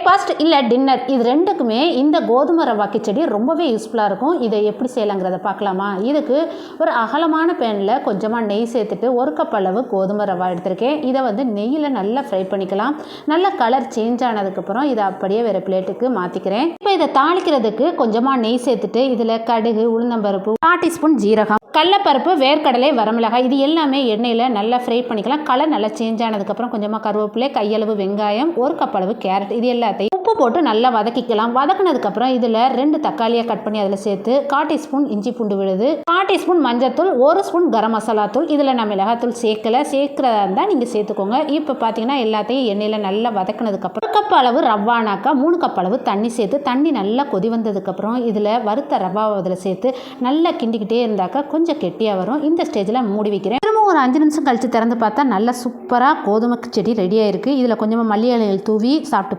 Breakfast இல்லை dinner இது ரெண்டுக்குமே இந்த கோதுமை ரவா கிச்சடி ரொம்பவே யூஸ்ஃபுல்லாக இருக்கும். இதை எப்படி செய்யலாங்கிறத பார்க்கலாமா? இதுக்கு ஒரு அகலமான பேனில் கொஞ்சமாக நெய் சேர்த்துட்டு 1 கப் அளவு கோதுமை ரவா எடுத்திருக்கேன். இதை நெய்யில் நல்லா ஃப்ரை பண்ணிக்கலாம். நல்ல கலர் சேஞ்ச் ஆனதுக்கப்புறம் இதை அப்படியே வேறு பிளேட்டுக்கு மாற்றிக்கிறேன். இப்போ இதை தாளிக்கிறதுக்கு கொஞ்சமாக நெய் சேர்த்துட்டு இதில் கடுகு, உளுந்தம்பருப்பு, 1/4 டீஸ்பூன் ஜீரகம், கடலைப்பருப்பு, வேர்க்கடலை, வரமிளகாய் இது எல்லாமே எண்ணெயில் நல்லா ஃப்ரை பண்ணிக்கலாம். கலர் நல்லா சேஞ்ச் ஆனதுக்கப்புறம் கொஞ்சமாக கருவேப்பிலை, கையளவு வெங்காயம், 1 கப் அளவு கேரட் இது எல்லாத்தையும் உப்பு போட்டு நல்லா வதக்கிக்கலாம். வதக்கினதுக்கப்புறம் இதில் 2 தக்காளியை கட் பண்ணி அதில் சேர்த்து 1/4 டீஸ்பூன் இஞ்சி பூண்டு விழுது, 1/4 டீஸ்பூன் மஞ்சத்தூள், 1 ஸ்பூன் கரம் மசாலா தூள். இதில் நான் மிளகாத்தூள் சேர்க்கிறதா இருந்தால் நீங்கள் சேர்த்துக்கோங்க. இப்போ பார்த்தீங்கன்னா எல்லாத்தையும் எண்ணெயில் நல்லா வதக்கினதுக்கப்புறம் 1 கப் அளவு ரவானாக்கா 3 கப் அளவு தண்ணி சேர்த்து தண்ணி நல்லா கொதி வந்ததுக்கப்புறம் இதில் வறுத்த ரவாவை அதில் சேர்த்து நல்லா கிண்டிக்கிட்டே இருந்தாக்கா கொஞ்சம் கெட்டியாக வரும். இந்த ஸ்டேஜில் மூடி வைக்கிறேன். திரும்ப ஒரு 5 நிமிஷம் கழித்து திறந்து பார்த்தா நல்லா சூப்பராக கோதுமை கிச்சடி ரெடியாக இருக்குது. இதில் கொஞ்சமாக மல்லி இலைகள் தூவி சாப்பிட்டு